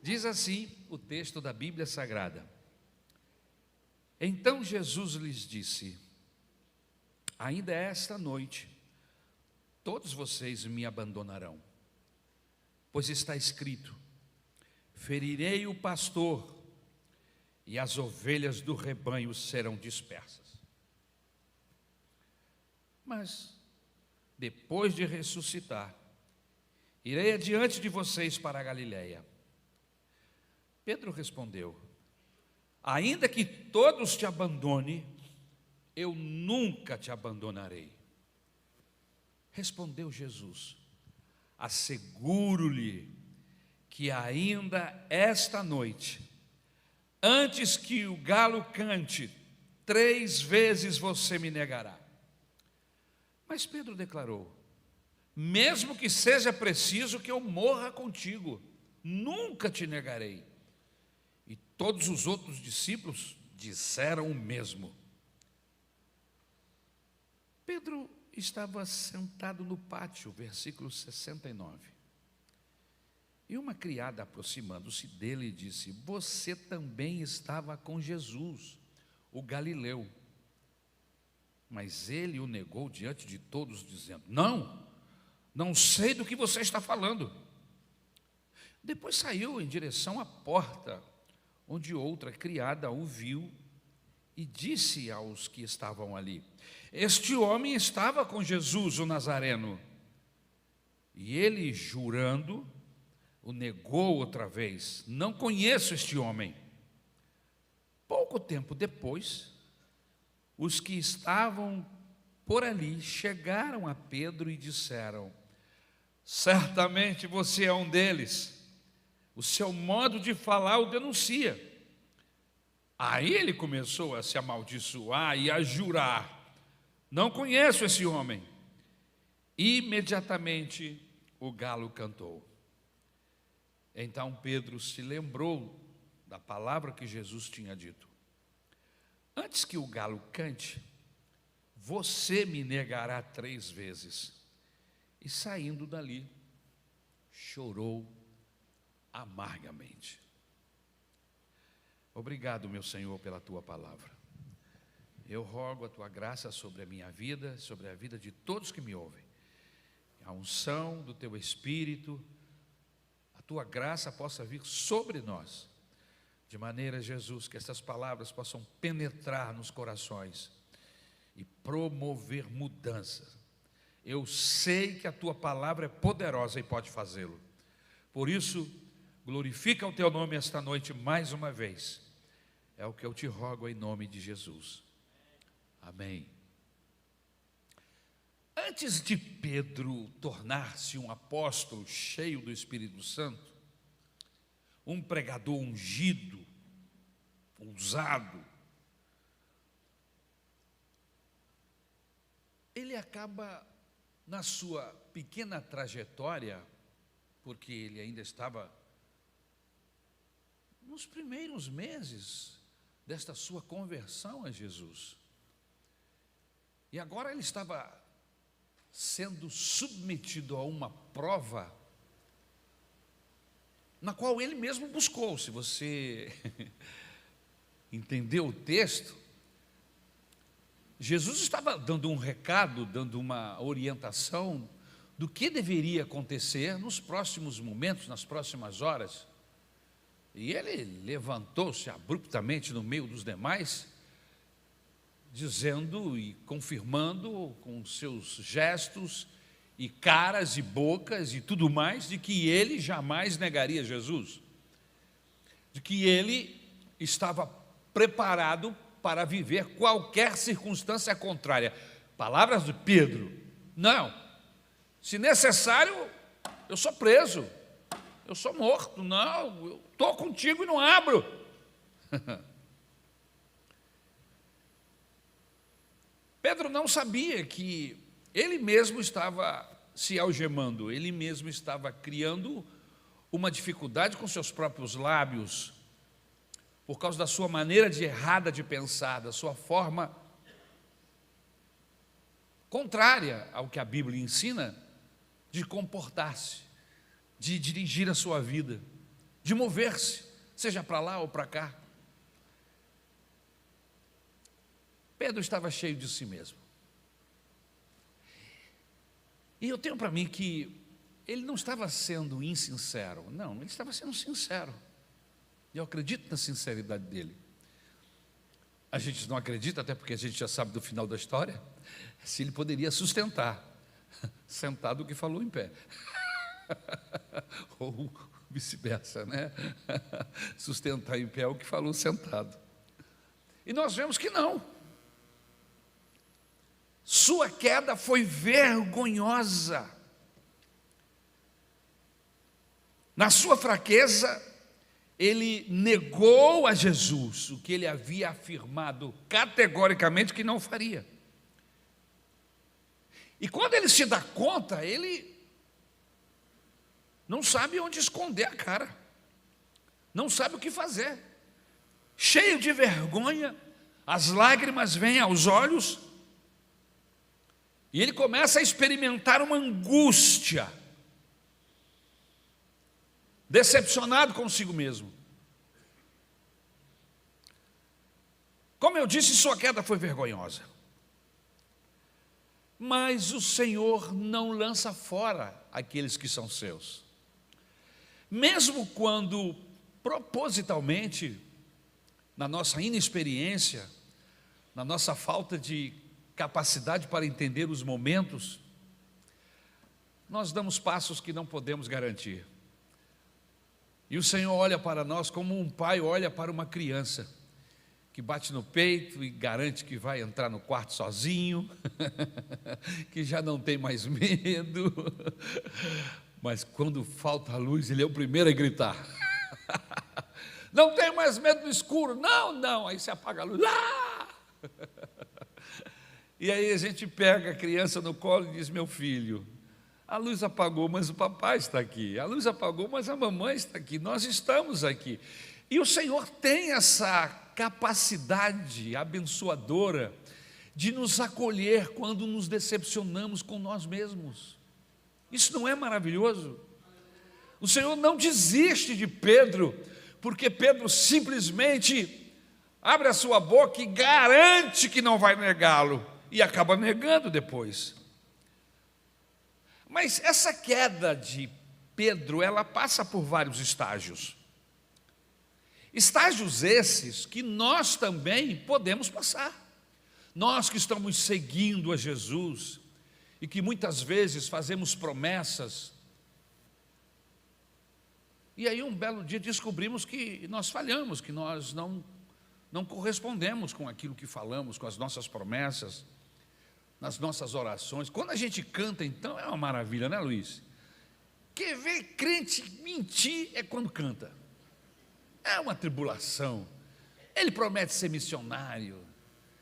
Diz assim o texto da Bíblia Sagrada: Então Jesus lhes disse: Ainda esta noite, todos vocês me abandonarão, pois está escrito: ferirei o pastor, e as ovelhas do rebanho serão dispersas. Mas, depois de ressuscitar, irei adiante de vocês para a Galiléia. Pedro respondeu: Ainda que todos te abandonem, eu nunca te abandonarei. Respondeu Jesus: Asseguro-lhe que ainda esta noite, antes que o galo cante, 3 vezes você me negará. Mas Pedro declarou: Mesmo que seja preciso que eu morra contigo, nunca te negarei. E todos os outros discípulos disseram o mesmo. Pedro estava sentado no pátio, versículo 69. E uma criada, aproximando-se dele, disse: Você também estava com Jesus, o Galileu. Mas ele o negou diante de todos, dizendo: Não sei do que você está falando. Depois saiu em direção à porta, onde outra criada o viu e disse aos que estavam ali: Este homem estava com Jesus, o Nazareno. E ele, jurando, o negou outra vez: Não conheço este homem. Pouco tempo depois, os que estavam por ali chegaram a Pedro e disseram: Certamente você é um deles. O seu modo de falar o denuncia. Aí ele começou a se amaldiçoar e a jurar: Não conheço esse homem. Imediatamente o galo cantou. Então Pedro se lembrou da palavra que Jesus tinha dito: Antes que o galo cante, você me negará 3 vezes. E saindo dali, chorou amargamente. Obrigado, meu Senhor, pela tua palavra. Eu rogo a tua graça sobre a minha vida, sobre a vida de todos que me ouvem. A unção do teu Espírito, a tua graça possa vir sobre nós, de maneira, Jesus, que essas palavras possam penetrar nos corações e promover mudança. Eu sei que a tua palavra é poderosa e pode fazê-lo. Por isso, glorifica o teu nome esta noite mais uma vez. É o que eu te rogo em nome de Jesus. Amém. Antes de Pedro tornar-se um apóstolo cheio do Espírito Santo, um pregador ungido, ousado, ele acaba, na sua pequena trajetória, porque ele ainda estava nos primeiros meses desta sua conversão a Jesus, e agora ele estava sendo submetido a uma prova na qual ele mesmo buscou. Se você entendeu o texto, Jesus estava dando um recado, dando uma orientação do que deveria acontecer nos próximos momentos, nas próximas horas. E ele levantou-se abruptamente no meio dos demais, dizendo e confirmando com seus gestos e caras e bocas e tudo mais, de que ele jamais negaria Jesus, de que ele estava preparado para viver qualquer circunstância contrária. Palavras de Pedro: Não, se necessário, eu sou preso, eu sou morto, não, eu estou contigo e não abro. Pedro não sabia que ele mesmo estava se algemando, ele mesmo estava criando uma dificuldade com seus próprios lábios, por causa da sua maneira errada de pensar, da sua forma contrária ao que a Bíblia ensina de comportar-se, de dirigir a sua vida. de mover-se, seja para lá ou para cá. Pedro estava cheio de si mesmo. E eu tenho para mim que ele não estava sendo insincero, não, ele estava sendo sincero. Eu acredito na sinceridade dele. A gente não acredita, até porque a gente já sabe do final da história, se ele poderia sustentar, sentado o que falou em pé. Ou vice-versa, né? Sustentar em pé o que falou sentado. E nós vemos que não. Sua queda foi vergonhosa. Na sua fraqueza, ele negou a Jesus o que ele havia afirmado categoricamente que não faria. E quando ele se dá conta, ele não sabe onde esconder a cara, não sabe o que fazer. Cheio de vergonha, as lágrimas vêm aos olhos, e ele começa a experimentar uma angústia, decepcionado consigo mesmo. Como eu disse, sua queda foi vergonhosa. Mas o Senhor não lança fora aqueles que são seus. Mesmo quando, propositalmente, na nossa inexperiência, na nossa falta de capacidade para entender os momentos, nós damos passos que não podemos garantir. E o Senhor olha para nós como um pai olha para uma criança, que bate no peito e garante que vai entrar no quarto sozinho, que já não tem mais medo, mas quando falta a luz, ele é o primeiro a gritar. Não tenho mais medo do escuro, não, aí se apaga a luz. E aí a gente pega a criança no colo e diz: meu filho, a luz apagou, mas o papai está aqui, a luz apagou, mas a mamãe está aqui, nós estamos aqui. E o Senhor tem essa capacidade abençoadora de nos acolher quando nos decepcionamos com nós mesmos. Isso não é maravilhoso? O Senhor não desiste de Pedro, porque Pedro simplesmente abre a sua boca e garante que não vai negá-lo, e acaba negando depois. Mas essa queda de Pedro, ela passa por vários estágios. Estágios esses que nós também podemos passar. Nós que estamos seguindo a Jesus e que muitas vezes fazemos promessas, e aí um belo dia descobrimos que nós falhamos, que nós não correspondemos com aquilo que falamos, com as nossas promessas, nas nossas orações. Quando a gente canta, então, é uma maravilha, né, Luiz? Quer ver crente mentir é quando canta. É uma tribulação. Ele promete ser missionário,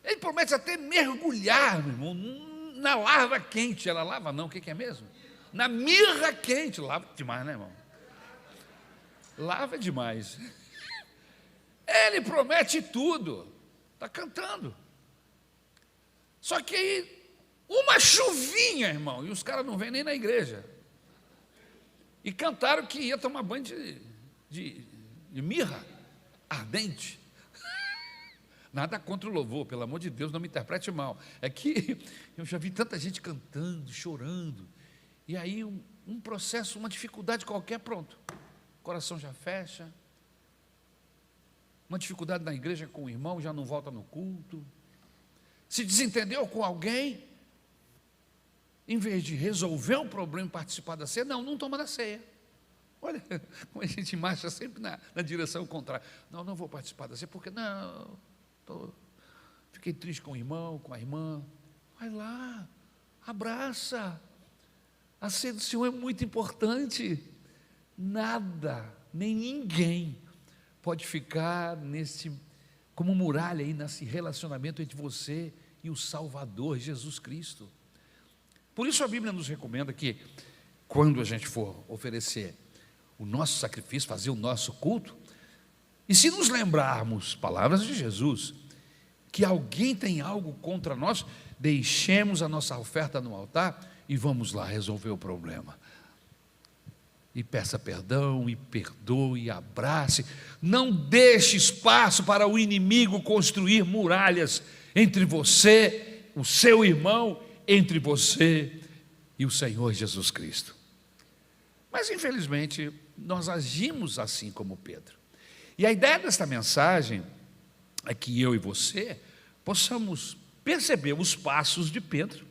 ele promete até mergulhar, meu irmão, na lava quente. Ela lava não, o que é mesmo? Na mirra quente. Lava demais, né, irmão? Lava demais. Ele promete tudo, está cantando. Só que aí, uma chuvinha, irmão, e os caras não vêm nem na igreja. E cantaram que ia tomar banho de mirra ardente. Nada contra o louvor, pelo amor de Deus, não me interprete mal. É que eu já vi tanta gente cantando, chorando, e aí um processo, uma dificuldade qualquer, pronto, o coração já fecha. Uma dificuldade na igreja com o irmão, já não volta no culto. Se desentendeu com alguém, em vez de resolver um problema e participar da ceia, não toma da ceia. Olha, como a gente marcha sempre na direção contrária. Não vou participar da ceia, porque fiquei triste com o irmão, com a irmã. Vai lá, abraça. A ceia do Senhor é muito importante. Nada, nem ninguém pode ficar como muralha aí nesse relacionamento entre você e o Salvador, Jesus Cristo. Por isso a Bíblia nos recomenda que, quando a gente for oferecer o nosso sacrifício, fazer o nosso culto, e se nos lembrarmos, palavras de Jesus, que alguém tem algo contra nós, deixemos a nossa oferta no altar e vamos lá resolver o problema. E peça perdão, e perdoe, e abrace. Não deixe espaço para o inimigo construir muralhas entre você, o seu irmão, entre você e o Senhor Jesus Cristo. Mas infelizmente nós agimos assim como Pedro. E a ideia desta mensagem é que eu e você possamos perceber os passos de Pedro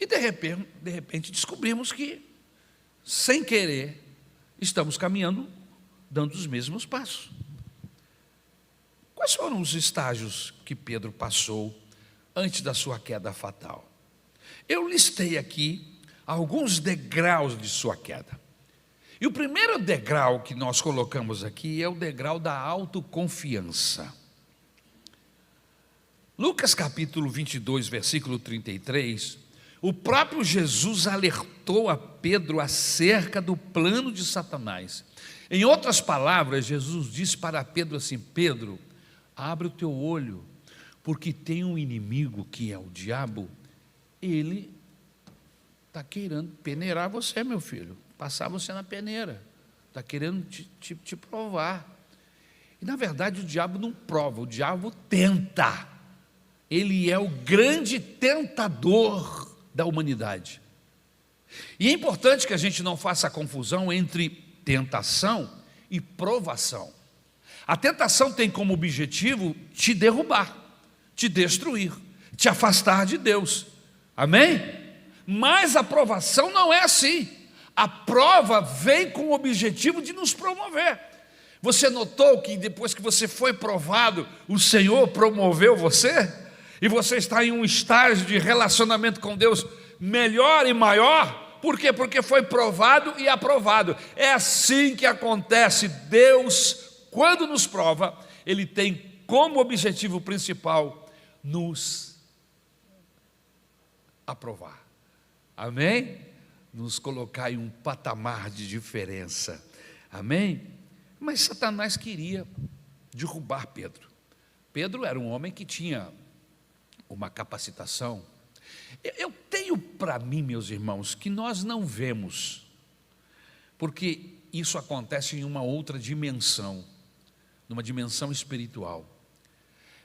e de repente descobrimos que, sem querer, estamos caminhando, dando os mesmos passos. Quais foram os estágios que Pedro passou antes da sua queda fatal? Eu listei aqui alguns degraus de sua queda. E o primeiro degrau que nós colocamos aqui é o degrau da autoconfiança. Lucas capítulo 22, versículo 33, o próprio Jesus alertou a Pedro acerca do plano de Satanás. Em outras palavras, Jesus disse para Pedro assim: Pedro, abre o teu olho, porque tem um inimigo que é o diabo, ele está querendo peneirar você, meu filho, passar você na peneira, está querendo te provar. E na verdade o diabo não prova, o diabo tenta. Ele é o grande tentador da humanidade. E é importante que a gente não faça a confusão entre tentação e provação. A tentação tem como objetivo te derrubar, te destruir, te afastar de Deus. Amém? Mas a provação não é assim. A prova vem com o objetivo de nos promover. Você notou que depois que você foi provado, o Senhor promoveu você? E você está em um estágio de relacionamento com Deus melhor e maior? Por quê? Porque foi provado e aprovado. É assim que acontece. Deus, quando nos prova, Ele tem como objetivo principal nos aprovar. Amém? Nos colocar em um patamar de diferença. Amém? Mas Satanás queria derrubar Pedro. Pedro era um homem que tinha uma capacitação. Eu tenho para mim, meus irmãos, que nós não vemos, porque isso acontece em uma outra dimensão, numa dimensão espiritual.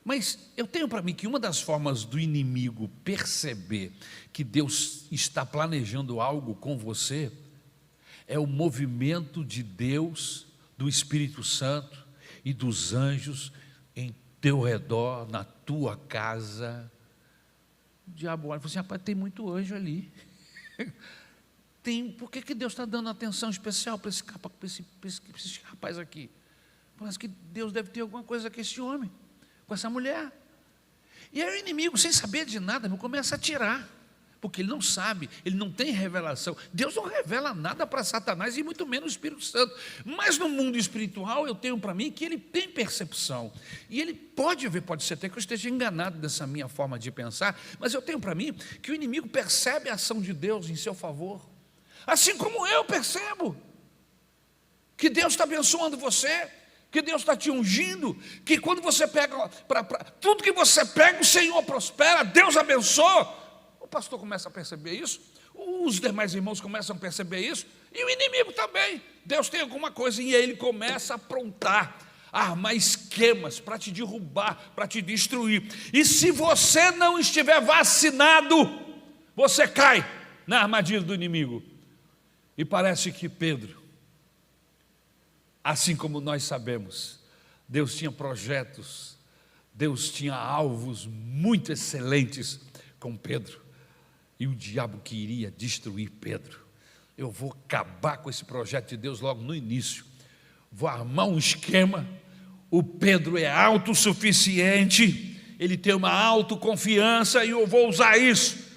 Mas eu tenho para mim que uma das formas do inimigo perceber que Deus está planejando algo com você é o movimento de Deus, do Espírito Santo e dos anjos em teu redor, na tua casa. O diabo olha e fala assim: rapaz, tem muito anjo ali. Por que Deus está dando atenção especial para esse rapaz aqui? Parece que Deus deve ter alguma coisa com esse homem, com essa mulher. E aí o inimigo, sem saber de nada, começa a tirar, porque ele não sabe, ele não tem revelação. Deus não revela nada para Satanás e muito menos o Espírito Santo. Mas no mundo espiritual eu tenho para mim que ele tem percepção. E ele pode ver, pode ser até que eu esteja enganado dessa minha forma de pensar, mas eu tenho para mim que o inimigo percebe a ação de Deus em seu favor. Assim como eu percebo que Deus está abençoando você, que Deus está te ungindo, que quando você pega, tudo que você pega, o Senhor prospera, Deus abençoa. O pastor começa a perceber isso, os demais irmãos começam a perceber isso, e o inimigo também. Deus tem alguma coisa, e ele começa a aprontar, a armar esquemas para te derrubar, para te destruir. E se você não estiver vacinado, você cai na armadilha do inimigo. E parece que Pedro, assim como nós sabemos, Deus tinha projetos, Deus tinha alvos muito excelentes com Pedro. E o diabo queria destruir Pedro. Eu vou acabar com esse projeto de Deus logo no início. Vou armar um esquema. O Pedro é autossuficiente, ele tem uma autoconfiança e eu vou usar isso.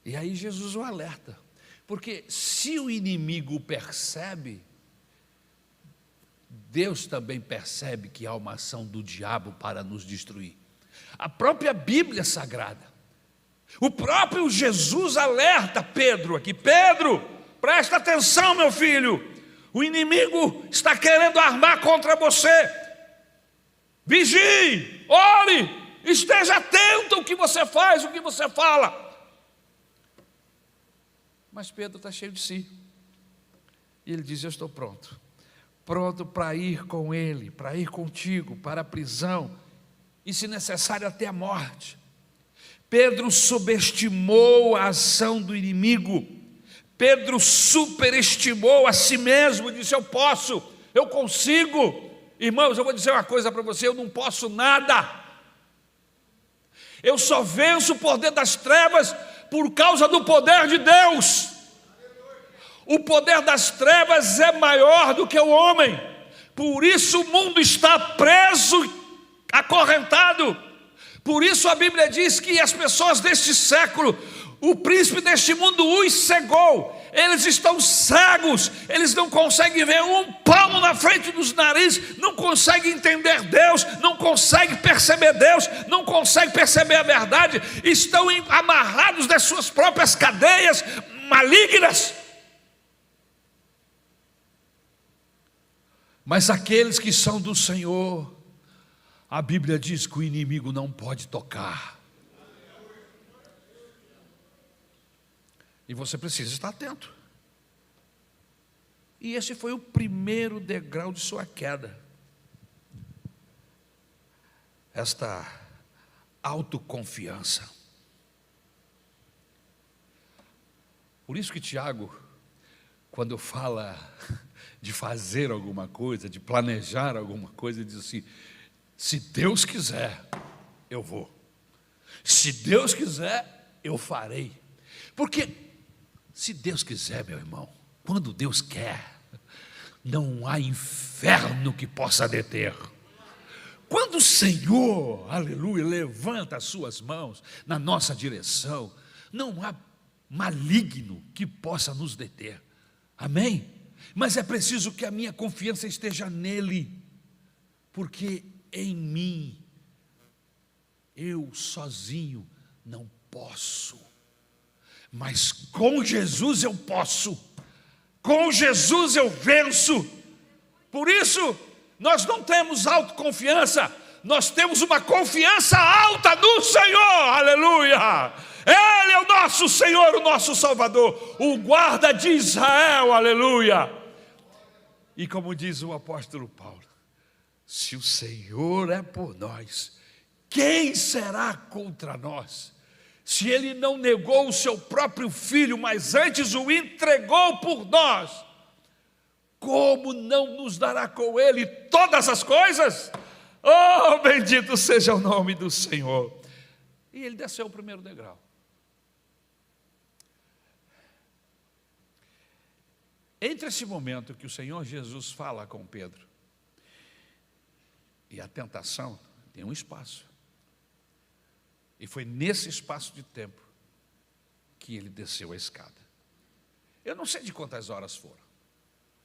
E aí Jesus o alerta. Porque se o inimigo percebe, Deus também percebe que há uma ação do diabo para nos destruir. A própria Bíblia Sagrada, o próprio Jesus alerta Pedro aqui: Pedro, presta atenção, meu filho, o inimigo está querendo armar contra você. Vigie, ore, esteja atento ao que você faz, ao que você fala. Mas Pedro está cheio de si. E ele diz: eu estou pronto. Pronto para ir com ele, para ir contigo, para a prisão, e se necessário até a morte. Pedro subestimou a ação do inimigo. Pedro superestimou a si mesmo, disse: eu posso, eu consigo. Irmãos, eu vou dizer uma coisa para você: eu não posso nada. Eu só venço o poder das trevas por causa do poder de Deus. O poder das trevas é maior do que o homem. Por isso o mundo está preso, acorrentado. Por isso a Bíblia diz que as pessoas deste século, o príncipe deste mundo os cegou. Eles estão cegos, eles não conseguem ver um palmo na frente dos narizes, não conseguem entender Deus, não conseguem perceber Deus, não conseguem perceber a verdade, estão amarrados das suas próprias cadeias malignas. Mas aqueles que são do Senhor, a Bíblia diz que o inimigo não pode tocar. E você precisa estar atento. E esse foi o primeiro degrau de sua queda. Esta autoconfiança. Por isso que Tiago, quando fala de fazer alguma coisa, de planejar alguma coisa, ele diz assim: se Deus quiser, eu vou. Se Deus quiser, eu farei. Porque se Deus quiser, meu irmão, quando Deus quer, não há inferno que possa deter. Quando o Senhor, aleluia, levanta as suas mãos na nossa direção, não há maligno que possa nos deter. Amém? Mas é preciso que a minha confiança esteja nele, porque em mim, eu sozinho não posso. Mas com Jesus eu posso, com Jesus eu venço. Por isso, nós não temos autoconfiança, nós temos uma confiança alta no Senhor, aleluia. Ele é o nosso Senhor, o nosso Salvador, o guarda de Israel, aleluia. E como diz o apóstolo Paulo: se o Senhor é por nós, quem será contra nós? Se Ele não negou o seu próprio Filho, mas antes o entregou por nós, como não nos dará com Ele todas as coisas? Oh, bendito seja o nome do Senhor. E ele desceu o primeiro degrau. Entre esse momento que o Senhor Jesus fala com Pedro e a tentação, tem um espaço. E foi nesse espaço de tempo que ele desceu a escada. Eu não sei de quantas horas foram,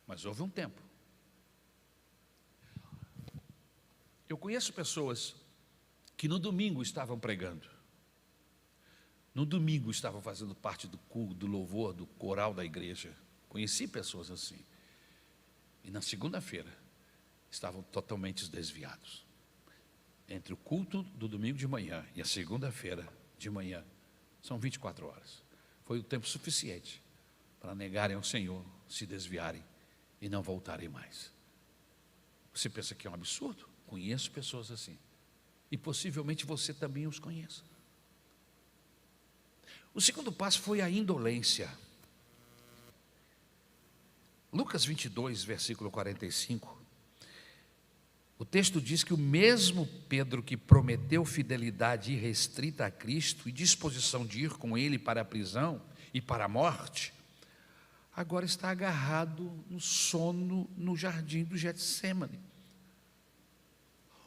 mas houve um tempo. Eu conheço pessoas que no domingo estavam pregando. No domingo estavam fazendo parte do culto, do louvor, do coral da igreja. Conheci pessoas assim. E na segunda-feira estavam totalmente desviados. Entre o culto do domingo de manhã e a segunda-feira de manhã, são 24 horas. Foi o tempo suficiente para negarem ao Senhor, se desviarem e não voltarem mais. Você pensa que é um absurdo? Conheço pessoas assim. E possivelmente você também os conheça. O segundo passo foi a indolência. Lucas 22, versículo 45. O texto diz que o mesmo Pedro que prometeu fidelidade irrestrita a Cristo e disposição de ir com ele para a prisão e para a morte, agora está agarrado no sono no jardim do Getsêmani.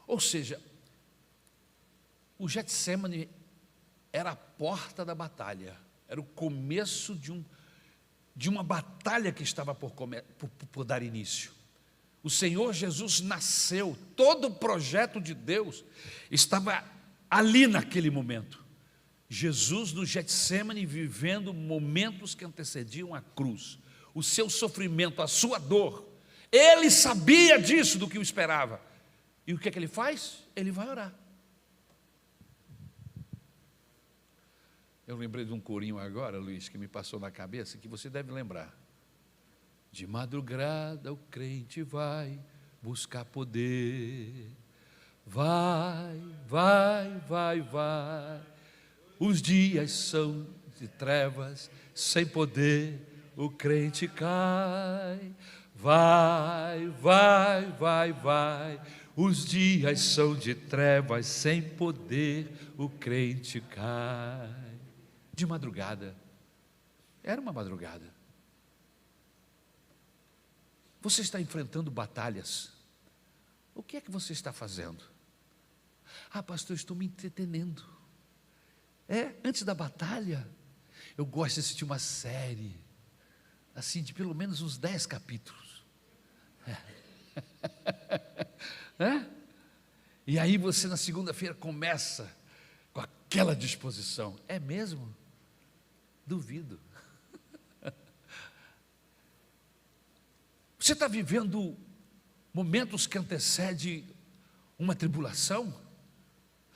Ou seja, o Getsêmani era a porta da batalha, era o começo de uma batalha que estava por dar início. O Senhor Jesus nasceu, todo o projeto de Deus estava ali naquele momento. Jesus no Getsêmani vivendo momentos que antecediam a cruz, o seu sofrimento, a sua dor. Ele sabia disso, do que o esperava. E o que é que ele faz? Ele vai orar. Eu lembrei de um corinho agora, Luiz, que me passou na cabeça, que você deve lembrar. De madrugada o crente vai buscar poder. Vai, vai, vai, vai. Os dias são de trevas, sem poder o crente cai. Vai, vai, vai, vai. Os dias são de trevas, sem poder o crente cai. De madrugada. Era uma madrugada. Você está enfrentando batalhas. O que é que você está fazendo? Ah, pastor, estou me entretenendo. Antes da batalha, eu gosto de assistir uma série, assim, de pelo menos uns 10 capítulos. E aí você na segunda-feira começa com aquela disposição. É mesmo? Duvido. Você está vivendo momentos que antecedem uma tribulação?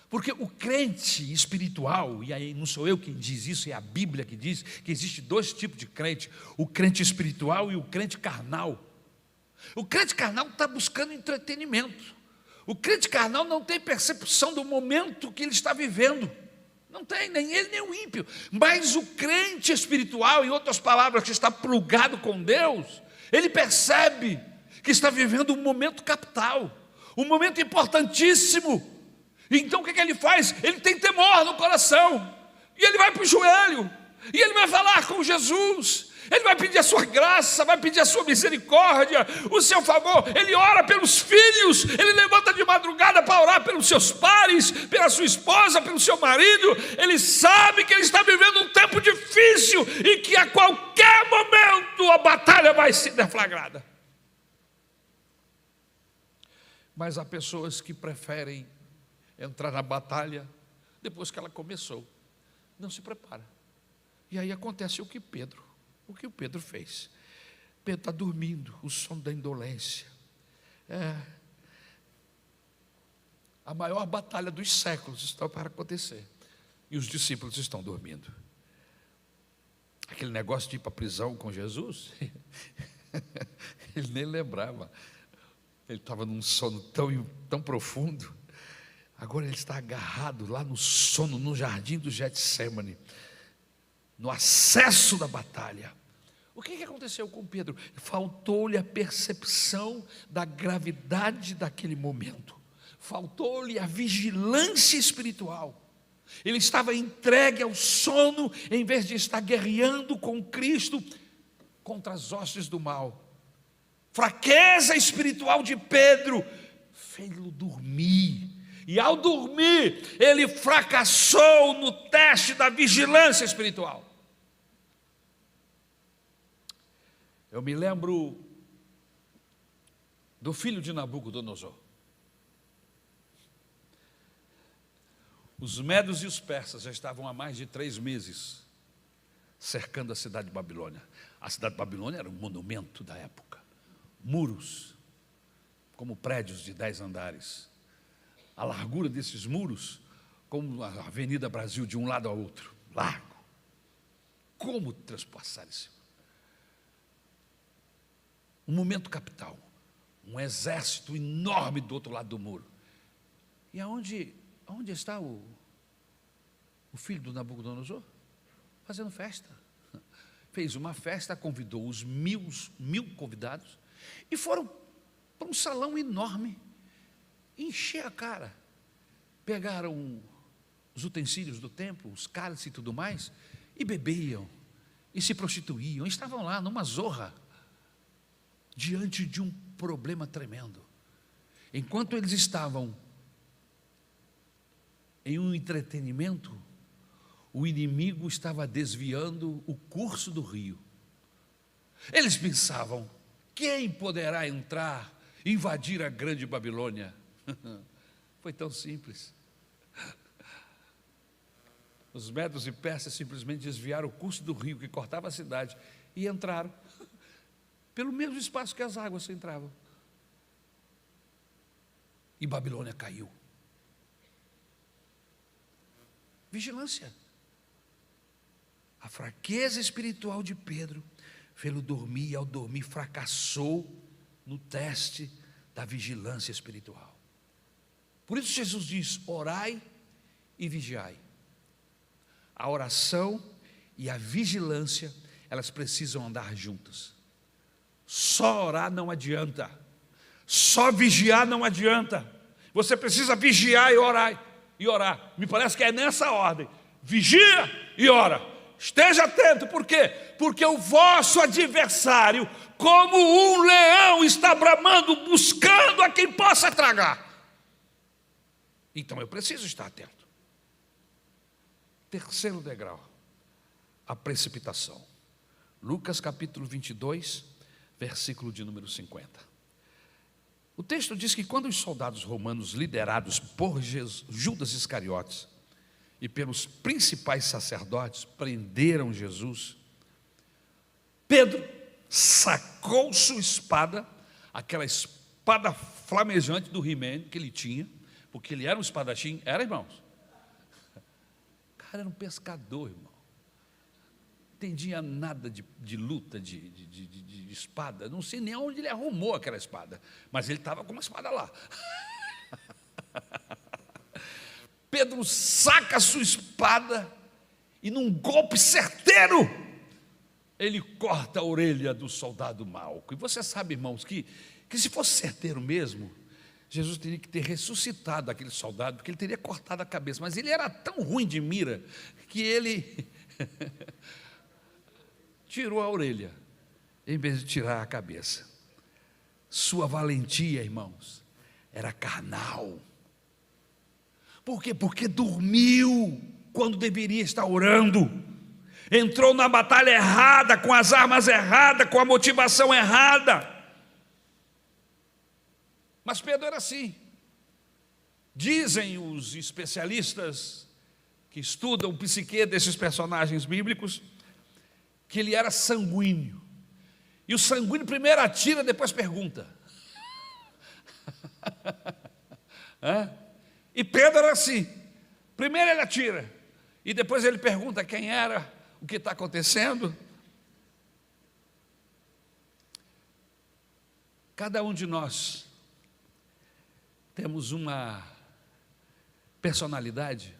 Porque o crente espiritual, e aí não sou eu quem diz isso, é a Bíblia que diz que existe 2 tipos de crente, o crente espiritual e o crente carnal. O crente carnal está buscando entretenimento. O crente carnal não tem percepção do momento que ele está vivendo. Não tem, nem ele nem o ímpio. Mas o crente espiritual, em outras palavras, que está plugado com Deus, ele percebe que está vivendo um momento capital, um momento importantíssimo. Então o que ele faz? Ele tem temor no coração, e ele vai para o joelho, e ele vai falar com Jesus. Ele vai pedir a sua graça, vai pedir a sua misericórdia, o seu favor. Ele ora pelos filhos, ele levanta de madrugada para orar pelos seus pares, pela sua esposa, pelo seu marido. Ele sabe que ele está vivendo um tempo difícil e que a qualquer momento a batalha vai ser deflagrada. Mas há pessoas que preferem entrar na batalha depois que ela começou, não se prepara. E aí acontece o que o Pedro fez. Pedro está dormindo, o sono da indolência. A maior batalha dos séculos está para acontecer, e os discípulos estão dormindo. Aquele negócio de ir para a prisão com Jesus, ele nem lembrava. Ele estava num sono tão profundo. Agora ele está agarrado lá no sono, no jardim do Getsêmani, no acesso da batalha. O que aconteceu com Pedro? Faltou-lhe a percepção da gravidade daquele momento. Faltou-lhe a vigilância espiritual. Ele estava entregue ao sono, em vez de estar guerreando com Cristo contra as hostes do mal. Fraqueza espiritual de Pedro fez-lo dormir. E ao dormir, ele fracassou no teste da vigilância espiritual. Eu me lembro do filho de Nabucodonosor. Os medos e os persas já estavam há mais de 3 meses cercando a cidade de Babilônia. A cidade de Babilônia era um monumento da época. Muros, como prédios de 10 andares. A largura desses muros, como a Avenida Brasil, de um lado ao outro, largo. Como transpassar isso? Um momento capital, um exército enorme do outro lado do muro. E onde está o filho do Nabucodonosor? Fazendo festa. Fez uma festa, convidou os mil convidados e foram para um salão enorme, encher a cara. Pegaram os utensílios do templo, os cálices e tudo mais, e bebiam, e se prostituíam, estavam lá numa zorra, diante de um problema tremendo. Enquanto eles estavam em um entretenimento, o inimigo estava desviando o curso do rio. Eles pensavam: quem poderá entrar, invadir a grande Babilônia? Foi tão simples. Os medos e persas simplesmente desviaram o curso do rio que cortava a cidade e entraram pelo mesmo espaço que as águas entravam. E Babilônia caiu. Vigilância. A fraqueza espiritual de Pedro fez-lo dormir, e ao dormir fracassou no teste da vigilância espiritual. Por isso Jesus diz: orai e vigiai. A oração e a vigilância, elas precisam andar juntas. Só orar não adianta, só vigiar não adianta. Você precisa vigiar e orar. Me parece que é nessa ordem: vigia e ora. Esteja atento, por quê? Porque o vosso adversário, como um leão, está bramando, buscando a quem possa tragar. Então eu preciso estar atento. Terceiro degrau, a precipitação. Lucas capítulo 22, versículo de número 50. O texto diz que quando os soldados romanos, liderados por Judas Iscariotes e pelos principais sacerdotes, prenderam Jesus, Pedro sacou sua espada, aquela espada flamejante do He-Man que ele tinha, porque ele era um espadachim, era, irmãos? O cara era um pescador, irmão. Não entendia nada de luta, de espada. Não sei nem onde ele arrumou aquela espada, mas ele estava com uma espada lá. Pedro saca a sua espada e, num golpe certeiro, ele corta a orelha do soldado Malco. E você sabe, irmãos, que se fosse certeiro mesmo, Jesus teria que ter ressuscitado aquele soldado, porque ele teria cortado a cabeça. Mas ele era tão ruim de mira que ele tirou a orelha, em vez de tirar a cabeça. Sua valentia, irmãos, era carnal. Por quê? Porque dormiu quando deveria estar orando. Entrou na batalha errada, com as armas erradas, com a motivação errada. Mas Pedro era assim. Dizem os especialistas que estudam o psique desses personagens bíblicos que ele era sanguíneo. E o sanguíneo primeiro atira, depois pergunta. E Pedro era assim. Primeiro ele atira, e depois ele pergunta quem era, o que está acontecendo. Cada um de nós temos uma personalidade,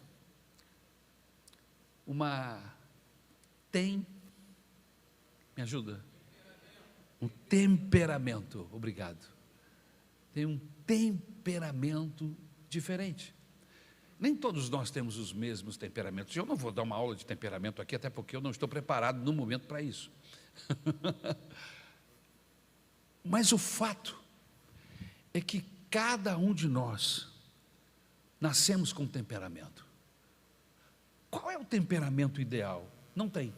me ajuda? Um temperamento, obrigado. Tem um temperamento diferente. Nem todos nós temos os mesmos temperamentos. Eu não vou dar uma aula de temperamento aqui, até porque eu não estou preparado no momento para isso. Mas o fato é que cada um de nós nascemos com um temperamento. Qual é o temperamento ideal? Não tem.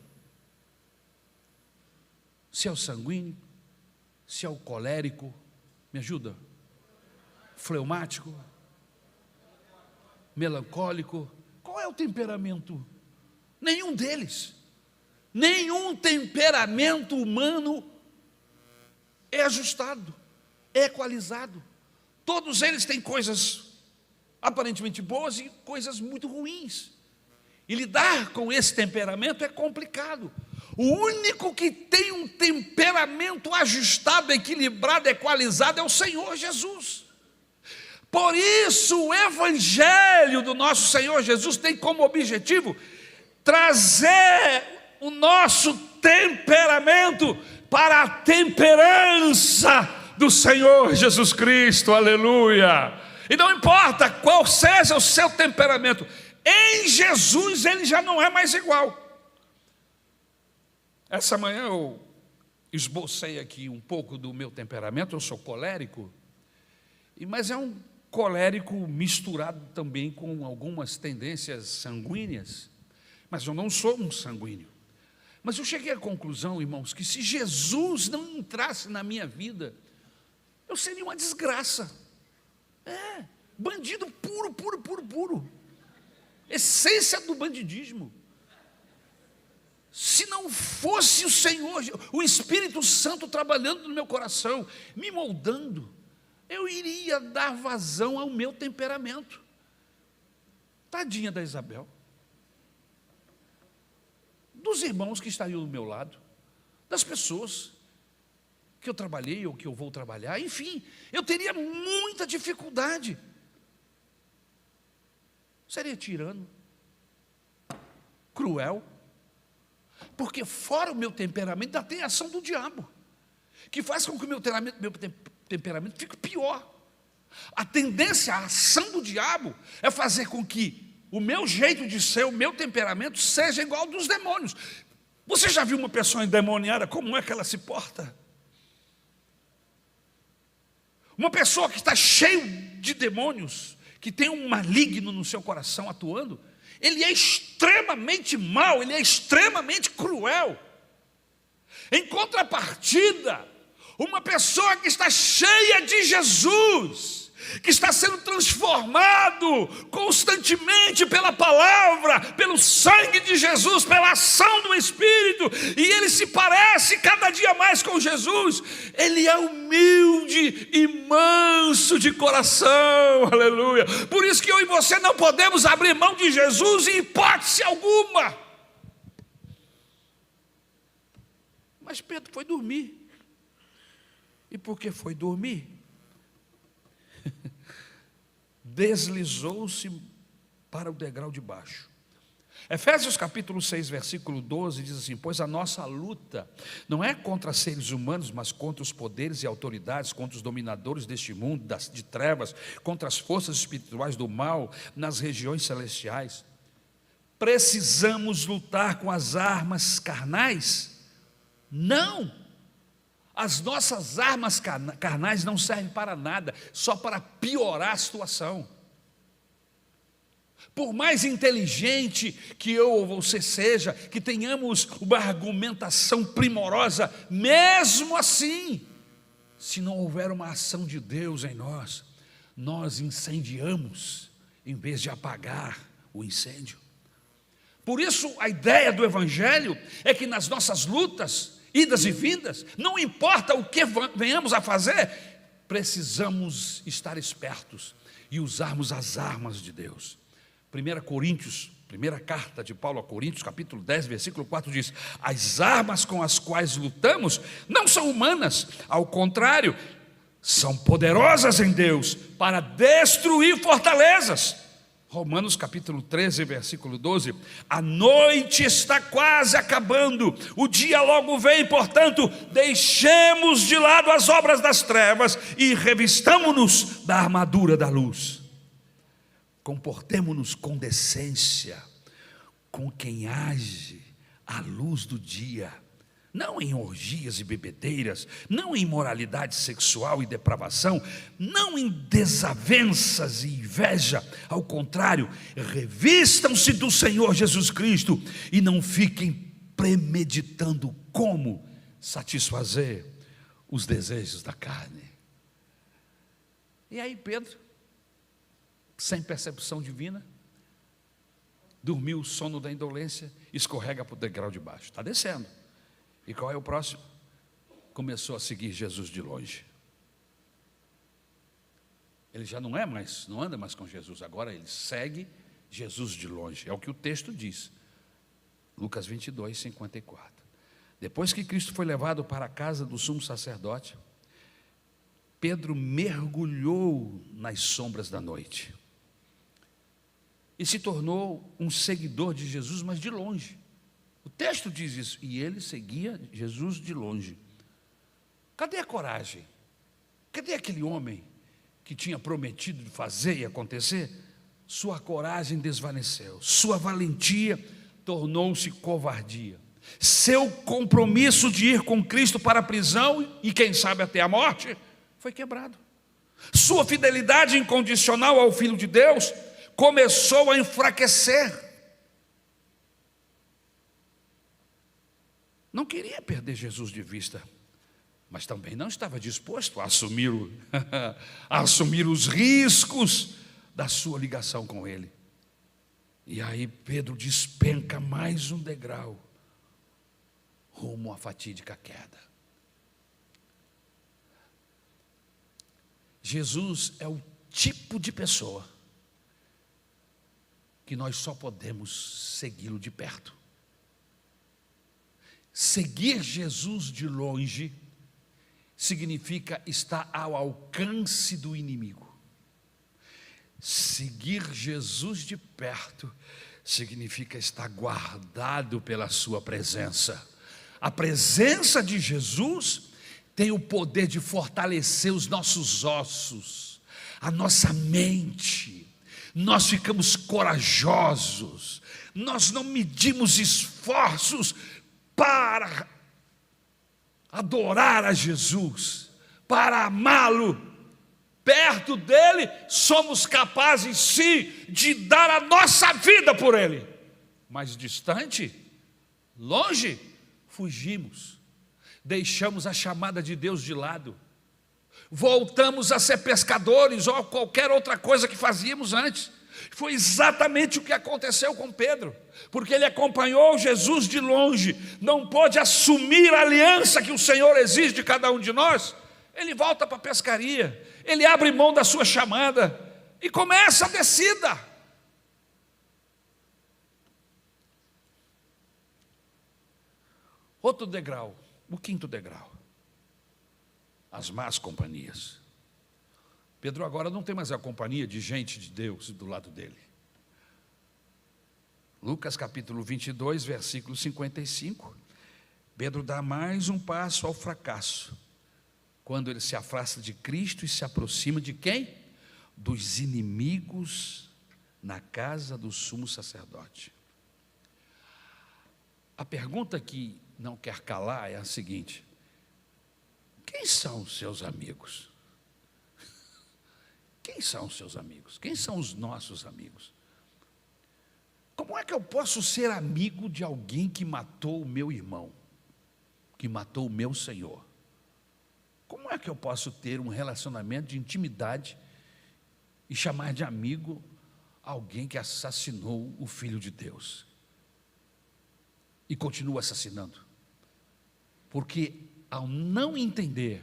Se é o sanguíneo, se é o colérico, me ajuda? Fleumático, melancólico, qual é o temperamento? Nenhum deles. Nenhum temperamento humano é ajustado, é equalizado. Todos eles têm coisas aparentemente boas e coisas muito ruins. E lidar com esse temperamento é complicado. O único que tem um temperamento ajustado, equilibrado, equalizado é o Senhor Jesus. Por isso o Evangelho do nosso Senhor Jesus tem como objetivo trazer o nosso temperamento para a temperança do Senhor Jesus Cristo, aleluia. E não importa qual seja o seu temperamento, em Jesus ele já não é mais igual. Essa manhã eu esbocei aqui um pouco do meu temperamento. Eu sou colérico, mas é um colérico misturado também com algumas tendências sanguíneas. Mas eu não sou um sanguíneo. Mas eu cheguei à conclusão, irmãos, que se Jesus não entrasse na minha vida, eu seria uma desgraça. Bandido puro, puro, puro, puro. Essência do bandidismo. Se não fosse o Senhor, o Espírito Santo trabalhando no meu coração, me moldando, eu iria dar vazão ao meu temperamento. Tadinha da Isabel. dos irmãos que estariam do meu lado, das pessoas que eu trabalhei ou que eu vou trabalhar, enfim, eu teria muita dificuldade. Seria tirano, cruel, porque fora o meu temperamento ainda tem a ação do diabo, que faz com que o meu temperamento fique pior. A tendência, a ação do diabo é fazer com que o meu jeito de ser, o meu temperamento seja igual ao dos demônios. Você já viu uma pessoa endemoniada, como é que ela se porta? Uma pessoa que está cheia de demônios, que tem um maligno no seu coração atuando, ele é extremamente mau, ele é extremamente cruel. Em contrapartida, uma pessoa que está cheia de Jesus, que está sendo transformado constantemente pela palavra, pelo sangue de Jesus, pela ação do Espírito, e ele se parece cada dia mais com Jesus, ele é humilde e manso de coração, aleluia. Por isso que eu e você não podemos abrir mão de Jesus em hipótese alguma. Mas Pedro foi dormir. E por que foi dormir? Deslizou-se para o degrau de baixo. Efésios capítulo 6, versículo 12, diz assim: pois a nossa luta não é contra seres humanos, mas contra os poderes e autoridades, contra os dominadores deste mundo, de trevas, contra as forças espirituais do mal, nas regiões celestiais. Precisamos lutar com as armas carnais? Não! As nossas armas carnais não servem para nada, só para piorar a situação. Por mais inteligente que eu ou você seja, que tenhamos uma argumentação primorosa, mesmo assim, se não houver uma ação de Deus em nós, nós incendiamos em vez de apagar o incêndio. Por isso a ideia do Evangelho é que nas nossas lutas, idas e vindas, não importa o que venhamos a fazer, precisamos estar espertos e usarmos as armas de Deus. 1 Coríntios, primeira carta de Paulo a Coríntios, capítulo 10, versículo 4 diz: as armas com as quais lutamos não são humanas, ao contrário, são poderosas em Deus para destruir fortalezas. Romanos capítulo 13, versículo 12: a noite está quase acabando, o dia logo vem, portanto, deixemos de lado as obras das trevas e revistamo-nos da armadura da luz. Comportemo-nos com decência, com quem age à luz do dia, não em orgias e bebedeiras, não em imoralidade sexual e depravação, não em desavenças e inveja, ao contrário, revistam-se do Senhor Jesus Cristo e não fiquem premeditando como satisfazer os desejos da carne. E aí Pedro, sem percepção divina, dormiu o sono da indolência, escorrega para o degrau de baixo, está descendo. E qual é o próximo? Começou a seguir Jesus de longe. Ele já não anda mais com Jesus, agora ele segue Jesus de longe. É o que o texto diz. Lucas 22, 54. Depois que Cristo foi levado para a casa do sumo sacerdote, Pedro mergulhou nas sombras da noite e se tornou um seguidor de Jesus, mas de longe. O texto diz isso, e ele seguia Jesus de longe. Cadê a coragem? Cadê aquele homem que tinha prometido fazer e acontecer? Sua coragem desvaneceu, sua valentia tornou-se covardia. Seu compromisso de ir com Cristo para a prisão e quem sabe até a morte foi quebrado. Sua fidelidade incondicional ao Filho de Deus começou a enfraquecer. Não queria perder Jesus de vista, mas também não estava disposto a assumir os riscos da sua ligação com Ele. E aí Pedro despenca mais um degrau rumo à fatídica queda. Jesus é o tipo de pessoa que nós só podemos segui-lo de perto. Seguir Jesus de longe significa estar ao alcance do inimigo. Seguir Jesus de perto significa estar guardado pela sua presença. A presença de Jesus tem o poder de fortalecer os nossos ossos, a nossa mente. Nós ficamos corajosos, nós não medimos esforços para adorar a Jesus, para amá-lo. Perto dele, somos capazes sim de dar a nossa vida por ele, mas distante, longe, fugimos, deixamos a chamada de Deus de lado, voltamos a ser pescadores ou qualquer outra coisa que fazíamos antes. Foi exatamente o que aconteceu com Pedro, porque ele acompanhou Jesus de longe, não pôde assumir a aliança que o Senhor exige de cada um de nós. Ele volta para a pescaria, ele abre mão da sua chamada e começa a descida. Outro degrau, o quinto degrau, as más companhias. Pedro agora não tem mais a companhia de gente de Deus do lado dele. Lucas capítulo 22, versículo 55, Pedro dá mais um passo ao fracasso, quando ele se afasta de Cristo e se aproxima de quem? Dos inimigos na casa do sumo sacerdote. A pergunta que não quer calar é a seguinte: quem são os seus amigos? Quem são os seus amigos? Quem são os nossos amigos? Como é que eu posso ser amigo de alguém que matou o meu irmão, que matou o meu Senhor? Como é que eu posso ter um relacionamento de intimidade e chamar de amigo alguém que assassinou o Filho de Deus e continua assassinando? Porque ao não entender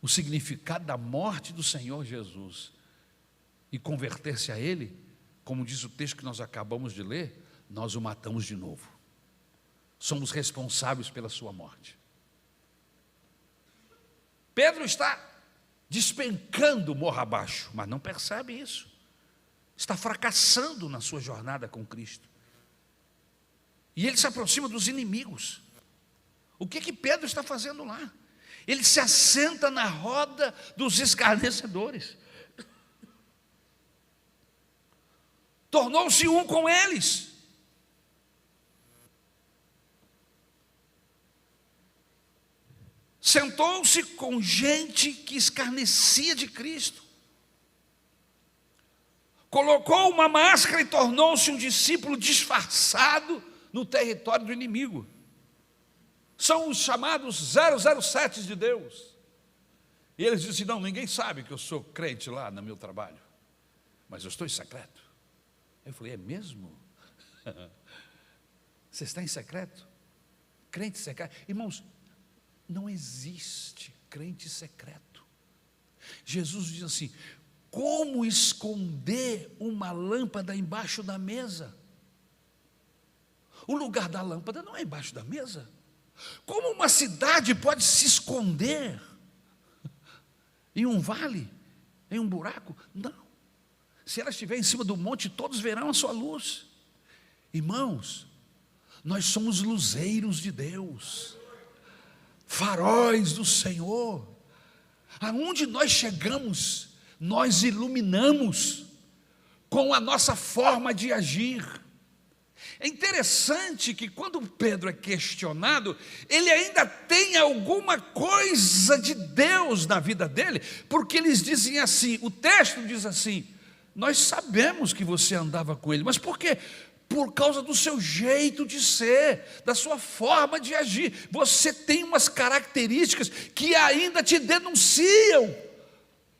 o significado da morte do Senhor Jesus e converter-se a Ele, como diz o texto que nós acabamos de ler, nós o matamos de novo. Somos responsáveis pela sua morte. Pedro está despencando morro abaixo, mas não percebe isso. Está fracassando na sua jornada com Cristo. E ele se aproxima dos inimigos. O que Pedro está fazendo lá? Ele se assenta na roda dos escarnecedores. Tornou-se um com eles. Sentou-se com gente que escarnecia de Cristo. Colocou uma máscara e tornou-se um discípulo disfarçado no território do inimigo. São os chamados 007 de Deus. E eles dizem: não, ninguém sabe que eu sou crente lá no meu trabalho, mas eu estou em secreto. Eu falei: é mesmo? Você está em secreto? Crente secreto? Irmãos, não existe crente secreto. Jesus diz assim: como esconder uma lâmpada embaixo da mesa? O lugar da lâmpada não é embaixo da mesa. Como uma cidade pode se esconder em um vale, em um buraco? Não. Se ela estiver em cima do monte, todos verão a sua luz. Irmãos, nós somos luzeiros de Deus, faróis do Senhor. Aonde nós chegamos, nós iluminamos com a nossa forma de agir. É interessante que quando Pedro é questionado, ele ainda tem alguma coisa de Deus na vida dele, porque eles dizem assim, o texto diz assim: nós sabemos que você andava com ele, mas por quê? Por causa do seu jeito de ser, da sua forma de agir. Você tem umas características que ainda te denunciam.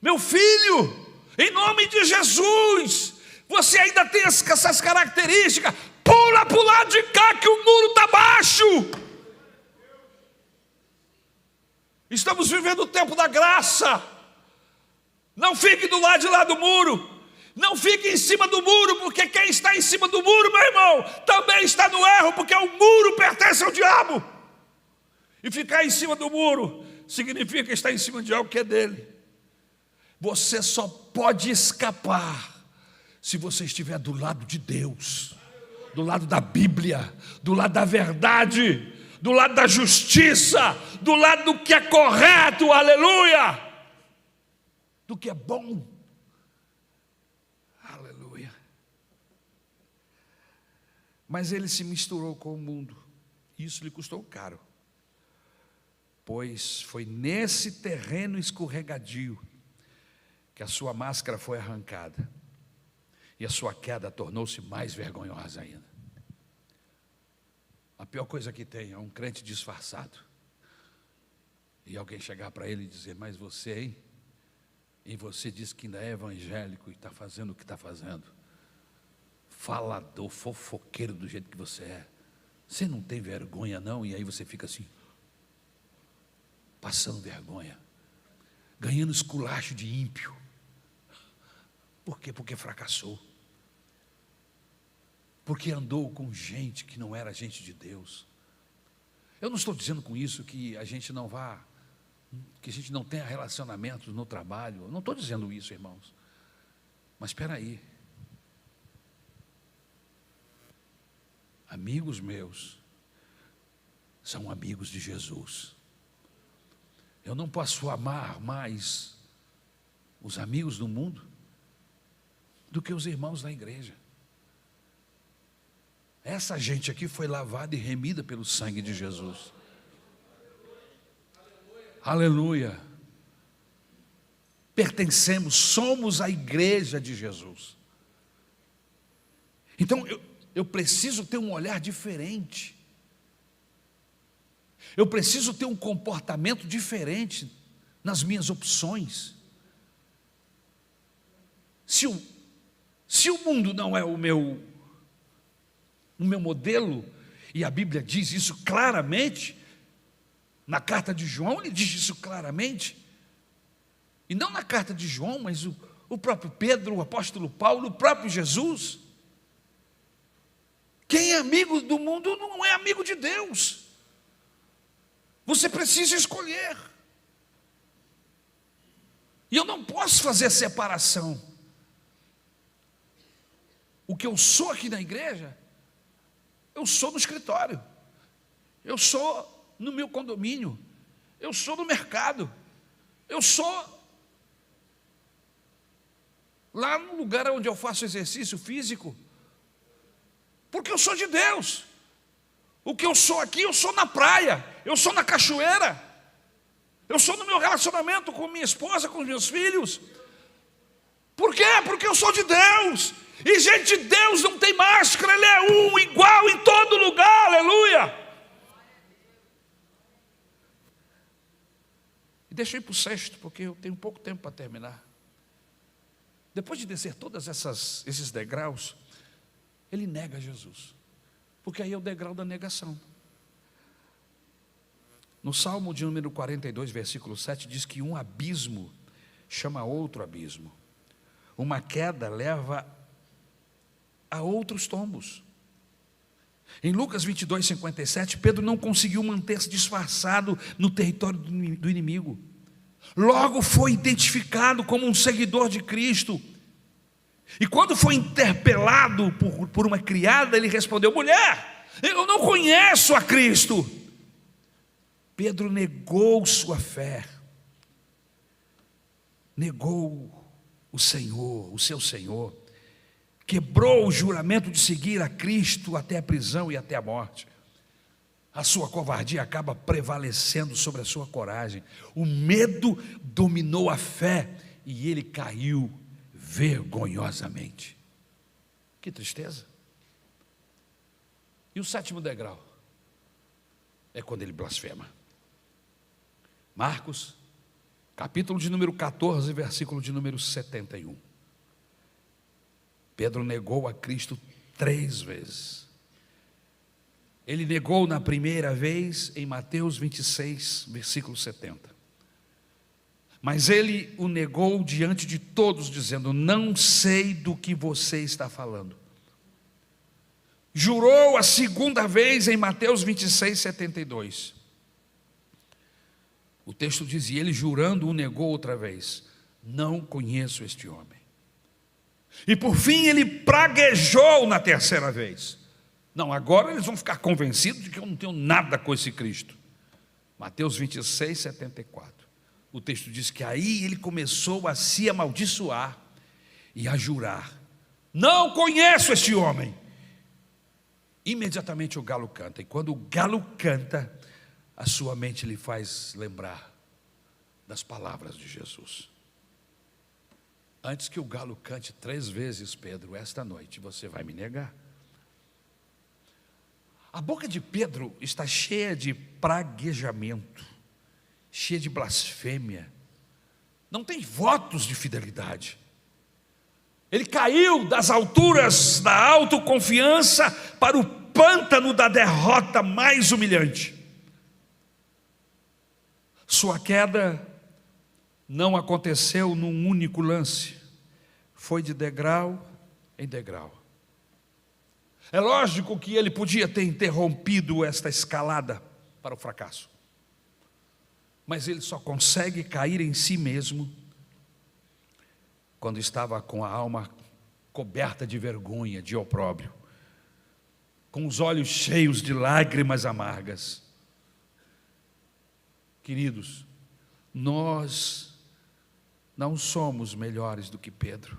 Meu filho, em nome de Jesus, você ainda tem essas características. Pula para o lado de cá que o muro está baixo. Estamos vivendo o tempo da graça. Não fique do lado de lá do muro. Não fique em cima do muro, porque quem está em cima do muro, meu irmão, também está no erro, porque o muro pertence ao diabo. E ficar em cima do muro significa estar em cima de algo que é dele. Você só pode escapar se você estiver do lado de Deus, do lado da Bíblia, do lado da verdade, do lado da justiça, do lado do que é correto, aleluia, do que é bom, aleluia. Mas ele se misturou com o mundo, isso lhe custou caro, pois foi nesse terreno escorregadio que a sua máscara foi arrancada e a sua queda tornou-se mais vergonhosa ainda. A pior coisa que tem é um crente disfarçado e alguém chegar para ele e dizer: mas você, hein? E você diz que ainda é evangélico e está fazendo o que está fazendo, falador, fofoqueiro do jeito que você não tem vergonha não? E aí você fica assim, passando vergonha, ganhando esculacho de ímpio. Por quê? Porque fracassou, porque andou com gente que não era gente de Deus. Eu não estou dizendo com isso que a gente não vá, que a gente não tenha relacionamentos no trabalho, eu não estou dizendo isso, irmãos, mas espera aí, amigos meus são amigos de Jesus. Eu não posso amar mais os amigos do mundo do que os irmãos da igreja. Essa gente aqui foi lavada e remida pelo sangue de Jesus. Aleluia. Pertencemos, somos a igreja de Jesus. Então eu preciso ter um olhar diferente. Eu preciso ter um comportamento diferente nas minhas opções. Se o mundo não é o meu modelo, e a Bíblia diz isso claramente, na carta de João ele diz isso claramente, e não na carta de João, mas o próprio Pedro, o apóstolo Paulo, o próprio Jesus. Quem é amigo do mundo não é amigo de Deus. Você precisa escolher. E eu não posso fazer separação. O que eu sou aqui na igreja, eu sou no escritório, eu sou no meu condomínio, eu sou no mercado, eu sou lá no lugar onde eu faço exercício físico, porque eu sou de Deus. O que eu sou aqui, eu sou na praia, eu sou na cachoeira, eu sou no meu relacionamento com minha esposa, com os meus filhos. Por quê? Porque eu sou de Deus. E gente de Deus não tem máscara, ele é um, igual em todo lugar, aleluia. E deixa eu ir para o sexto, porque eu tenho pouco tempo para terminar. Depois de descer todos esses degraus, ele nega Jesus, porque aí é o degrau da negação. No Salmo de número 42, versículo 7, diz que um abismo chama outro abismo, uma queda leva a outros tombos. Em Lucas 22, 57, Pedro não conseguiu manter-se disfarçado no território do inimigo. Logo foi identificado como um seguidor de Cristo. E quando foi interpelado por uma criada, ele respondeu: mulher, eu não conheço a Cristo. Pedro negou sua fé, negou o Senhor, o seu Senhor, quebrou o juramento de seguir a Cristo até a prisão e até a morte. A sua covardia acaba prevalecendo sobre a sua coragem. O medo dominou a fé e ele caiu vergonhosamente. Que tristeza. E o sétimo degrau é quando ele blasfema. Marcos, capítulo de número 14, versículo de número 71. Pedro negou a Cristo 3 vezes. Ele negou na primeira vez em Mateus 26, versículo 70. Mas ele o negou diante de todos, dizendo: não sei do que você está falando. Jurou a segunda vez em Mateus 26, 72. O texto diz: e ele jurando o negou outra vez: não conheço este homem. E por fim ele praguejou na terceira vez: não, agora eles vão ficar convencidos de que eu não tenho nada com esse Cristo. Mateus 26, 74. O texto diz que aí ele começou a se amaldiçoar e a jurar: não conheço este homem. Imediatamente o galo canta, e quando o galo canta, a sua mente lhe faz lembrar das palavras de Jesus. Antes que o galo cante 3 vezes, Pedro, esta noite você vai me negar. A boca de Pedro está cheia de praguejamento, cheia de blasfêmia, não tem votos de fidelidade. Ele caiu das alturas da autoconfiança para o pântano da derrota mais humilhante. Sua queda não aconteceu num único lance, foi de degrau em degrau. É lógico que ele podia ter interrompido esta escalada para o fracasso, mas ele só consegue cair em si mesmo quando estava com a alma coberta de vergonha, de opróbrio, com os olhos cheios de lágrimas amargas. Queridos, nós não somos melhores do que Pedro.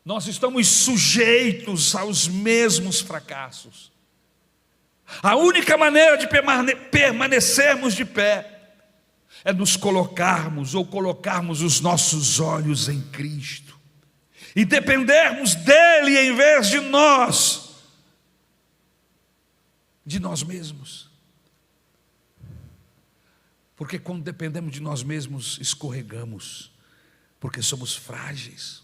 Nós estamos sujeitos aos mesmos fracassos. A única maneira de permanecermos de pé é nos colocarmos os nossos olhos em Cristo e dependermos dele em vez de nós mesmos. Porque quando dependemos de nós mesmos, escorregamos, porque somos frágeis.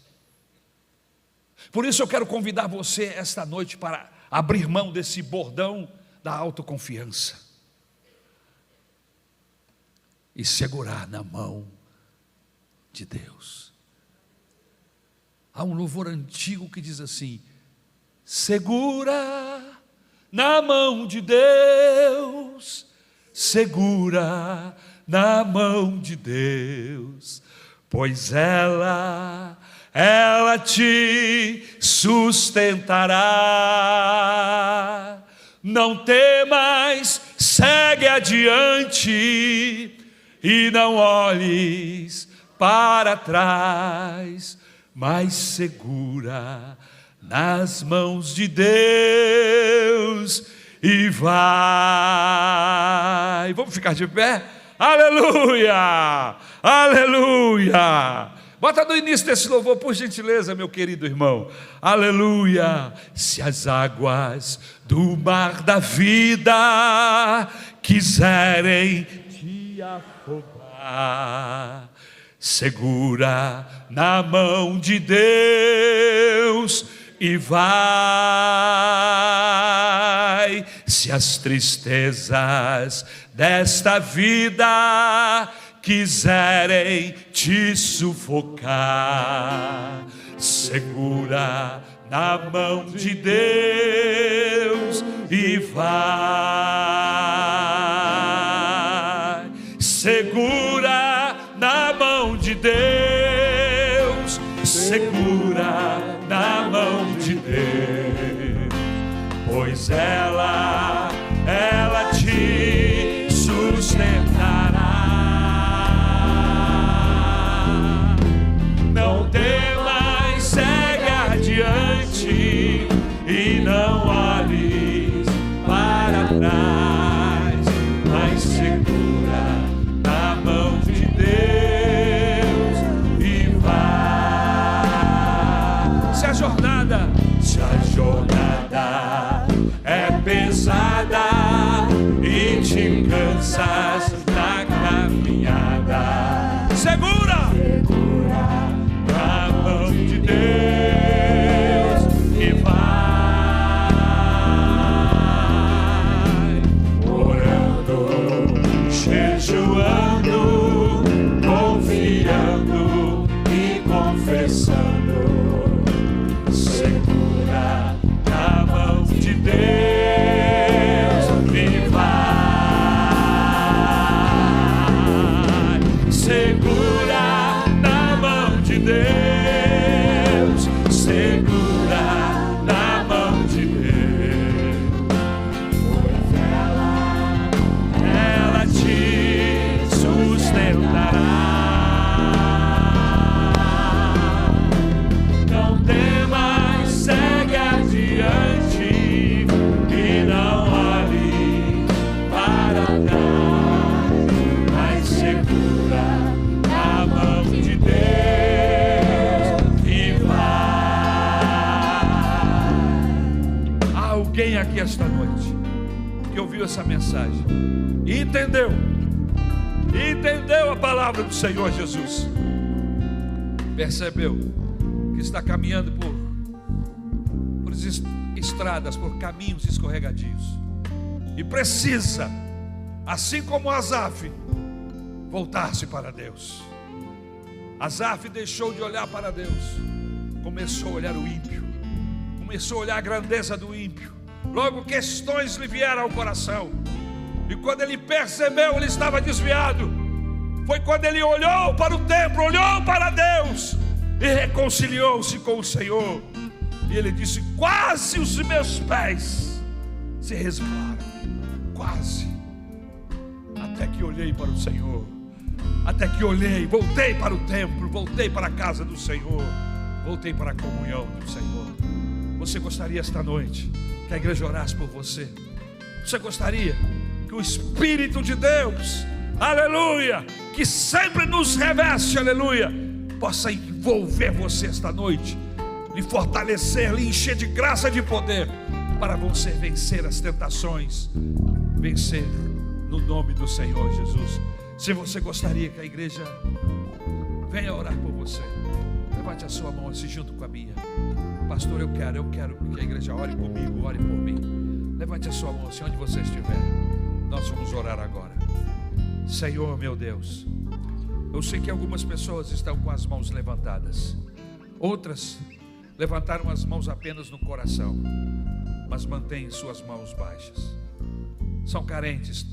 Por isso eu quero convidar você esta noite para abrir mão desse bordão da autoconfiança e segurar na mão de Deus. Há um louvor antigo que diz assim: segura na mão de Deus, segura na mão de Deus, pois ela te sustentará. Não temas, segue adiante e não olhes para trás, mas segura nas mãos de Deus e vai. Vamos ficar de pé? Aleluia! Aleluia! Bota no início desse louvor, por gentileza, meu querido irmão. Aleluia! Se as águas do mar da vida quiserem te afogar, segura na mão de Deus e vai. Se as tristezas desta vida quiserem te sufocar, segura na mão de Deus e vai. Segura na mão de Deus, segura na mão de Deus, pois ela te sustentará. Não temas, segue adiante e não olhes para trás, mas segura na mão de Deus e vai. Se a jornada é pesada e te cansas na caminhada, segura na mão de Deus e vai, orando, jejuando esta noite que ouviu essa mensagem e entendeu a palavra do Senhor Jesus, percebeu que está caminhando por estradas, por caminhos escorregadios, e precisa, assim como Asaf, voltar-se para Deus. Asaf deixou de olhar para Deus, começou a olhar o ímpio, começou a olhar a grandeza do ímpio. Logo questões lhe vieram ao coração, e quando ele percebeu, ele estava desviado. Foi quando ele olhou para o templo, olhou para Deus e reconciliou-se com o Senhor. E ele disse: quase os meus pés se resvalaram, quase, até que olhei para o Senhor, até que olhei, voltei para o templo, voltei para a casa do Senhor, voltei para a comunhão do Senhor. Você gostaria esta noite que a igreja orasse por você? Você gostaria que o Espírito de Deus, aleluia, que sempre nos reveste, aleluia, possa envolver você esta noite, lhe fortalecer, lhe encher de graça e de poder, para você vencer as tentações, vencer no nome do Senhor Jesus? Se você gostaria que a igreja venha orar por você, levante a sua mão assim junto com a minha. Pastor, eu quero que a igreja ore comigo, ore por mim. Levante a sua mão assim onde você estiver. Nós vamos orar agora. Senhor meu Deus, eu sei que algumas pessoas estão com as mãos levantadas, outras levantaram as mãos apenas no coração, mas mantêm suas mãos baixas. São carentes,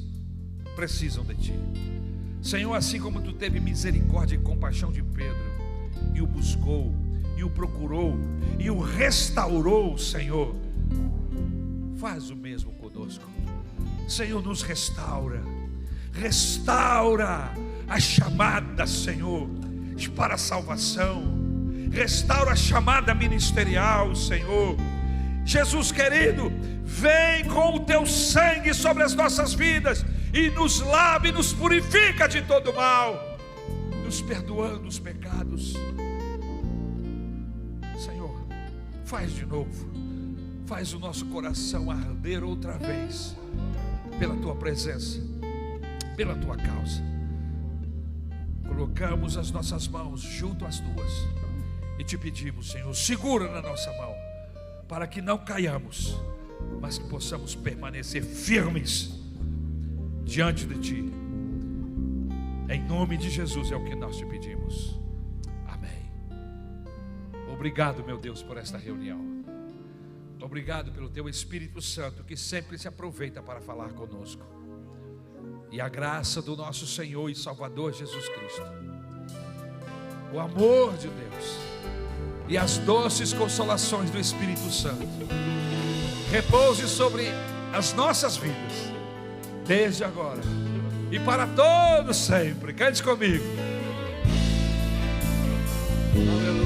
precisam de Ti. Senhor, assim como Tu teve misericórdia e compaixão de Pedro, e o buscou, e o procurou, e o restaurou, Senhor, faz o mesmo conosco. Senhor, nos restaura a chamada, Senhor, para a salvação, restaura a chamada ministerial, Senhor. Jesus querido, vem com o Teu sangue sobre as nossas vidas e nos lava e nos purifica de todo mal, nos perdoando os pecados. Senhor, faz de novo, faz o nosso coração arder outra vez pela Tua presença, pela Tua causa. Colocamos as nossas mãos junto às Tuas e Te pedimos, Senhor, segura na nossa mão, para que não caiamos, mas que possamos permanecer firmes diante de Ti. Em nome de Jesus é o que nós Te pedimos. Amém. Obrigado, meu Deus, por esta reunião. Obrigado pelo Teu Espírito Santo, que sempre se aproveita para falar conosco. E a graça do nosso Senhor e Salvador Jesus Cristo, o amor de Deus e as doces consolações do Espírito Santo repouse sobre as nossas vidas, desde agora e para todos sempre. Cante comigo. Aleluia.